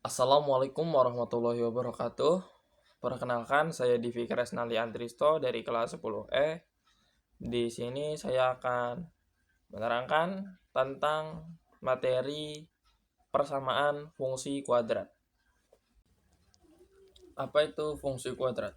Assalamualaikum warahmatullahi wabarakatuh. Perkenalkan, saya Divi Kresnali Andristo dari kelas 10E. Di sini saya akan menerangkan tentang materi persamaan fungsi kuadrat. Apa itu fungsi kuadrat?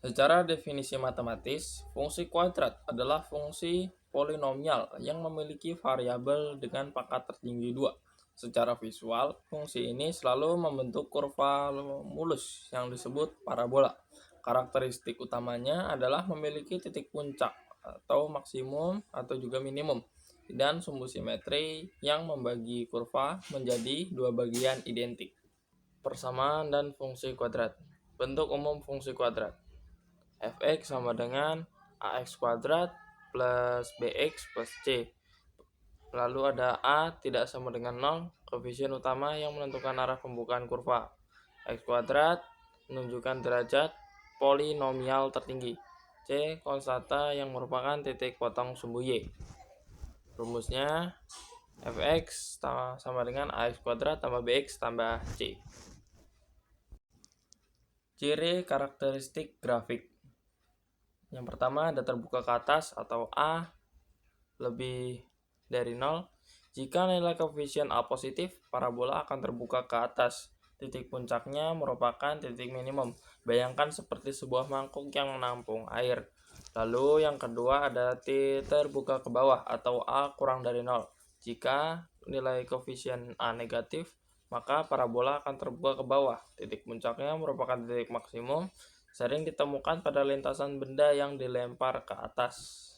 Secara definisi matematis, fungsi kuadrat adalah fungsi polinomial yang memiliki variabel dengan pangkat tertinggi 2. Secara visual, fungsi ini selalu membentuk kurva mulus yang disebut parabola. Karakteristik utamanya adalah memiliki titik puncak atau maksimum atau juga minimum dan sumbu simetri yang membagi kurva menjadi dua bagian identik. Persamaan dan fungsi kuadrat. Bentuk umum fungsi kuadrat. Fx sama dengan ax kuadrat plus bx plus c. Lalu ada a tidak sama dengan 0, koefisien utama yang menentukan arah pembukaan kurva. X kuadrat menunjukkan derajat polinomial tertinggi. C konstanta yang merupakan titik potong sumbu y. Rumusnya fx sama dengan ax kuadrat tambah bx tambah c. Ciri karakteristik grafik. Yang pertama ada terbuka ke atas atau A lebih dari 0. Jika nilai koefisien A positif, parabola akan terbuka ke atas. Titik puncaknya merupakan titik minimum. Bayangkan seperti sebuah mangkuk yang menampung air. Lalu yang kedua ada terbuka ke bawah atau A kurang dari 0. Jika nilai koefisien A negatif, maka parabola akan terbuka ke bawah. Titik puncaknya merupakan titik maksimum, sering ditemukan pada lintasan benda yang dilempar ke atas.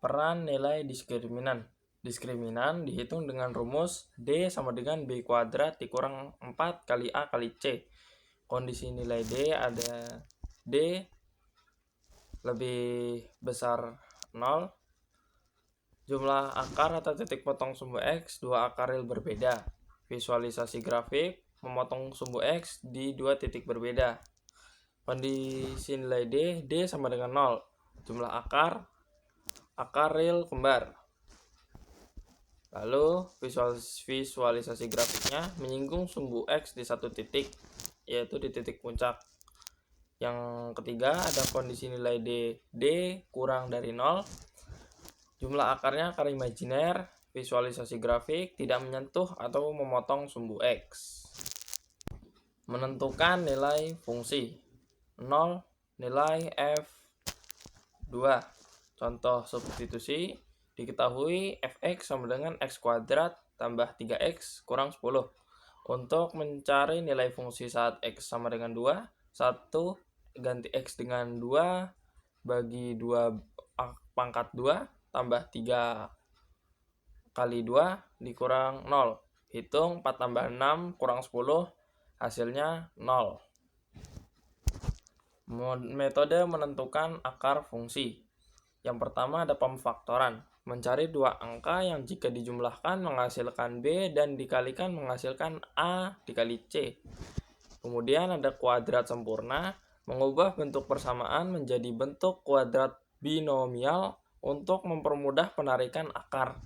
Peran nilai diskriminan. Diskriminan dihitung dengan rumus D sama dengan B kuadrat dikurang 4 kali A kali C. Kondisi nilai D ada D lebih besar 0. Jumlah akar atau titik potong sumbu X, dua akar real berbeda. Visualisasi grafik memotong sumbu X di dua titik berbeda. Kondisi nilai D sama dengan 0. Jumlah akar real kembar. Lalu visualisasi grafiknya menyinggung sumbu X di satu titik, yaitu di titik puncak. Yang ketiga ada kondisi nilai D kurang dari 0. Jumlah akarnya akar imajiner. Visualisasi grafik tidak menyentuh atau memotong sumbu X. Menentukan nilai fungsi. 0 nilai F2. Contoh substitusi, diketahui fx sama dengan x kuadrat tambah 3x kurang 10. Untuk mencari nilai fungsi saat x sama dengan 2, 1 ganti x dengan 2 bagi 2 pangkat 2 tambah 3 kali 2 dikurang 0. Hitung 4 tambah 6 kurang 10, hasilnya 0. Metode menentukan akar fungsi. Yang pertama ada pemfaktoran. Mencari dua angka yang jika dijumlahkan menghasilkan B dan dikalikan menghasilkan A dikali C. Kemudian ada kuadrat sempurna. Mengubah bentuk persamaan menjadi bentuk kuadrat binomial untuk mempermudah penarikan akar.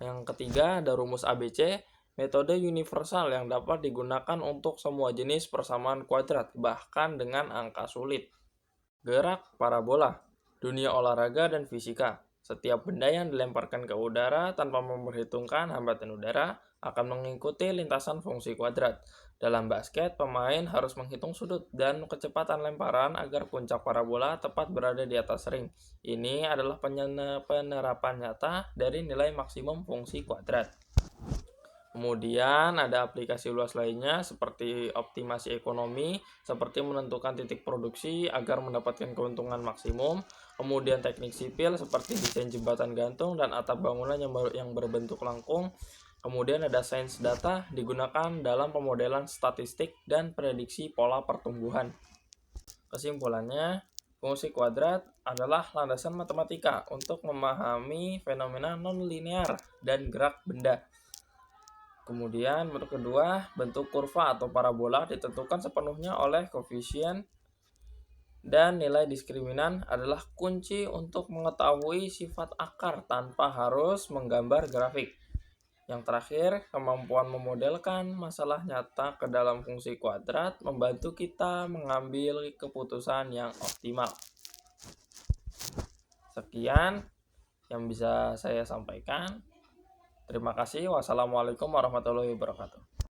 Yang ketiga ada rumus ABC. Metode universal yang dapat digunakan untuk semua jenis persamaan kuadrat, bahkan dengan angka sulit. Gerak parabola. Dunia olahraga dan fisika. Setiap benda yang dilemparkan ke udara tanpa memperhitungkan hambatan udara akan mengikuti lintasan fungsi kuadrat. Dalam basket, pemain harus menghitung sudut dan kecepatan lemparan agar puncak parabola tepat berada di atas ring. Ini adalah penerapan nyata dari nilai maksimum fungsi kuadrat. Kemudian ada aplikasi luas lainnya seperti optimasi ekonomi, seperti menentukan titik produksi agar mendapatkan keuntungan maksimum. Kemudian teknik sipil seperti desain jembatan gantung dan atap bangunan yang berbentuk lengkung. Kemudian ada sains data digunakan dalam pemodelan statistik dan prediksi pola pertumbuhan. Kesimpulannya, fungsi kuadrat adalah landasan matematika untuk memahami fenomena non-linear dan gerak benda. Kemudian bentuk kedua, bentuk kurva atau parabola ditentukan sepenuhnya oleh koefisien dan nilai diskriminan adalah kunci untuk mengetahui sifat akar tanpa harus menggambar grafik. Yang terakhir, kemampuan memodelkan masalah nyata ke dalam fungsi kuadrat membantu kita mengambil keputusan yang optimal. Sekian yang bisa saya sampaikan. Terima kasih. Wassalamualaikum warahmatullahi wabarakatuh.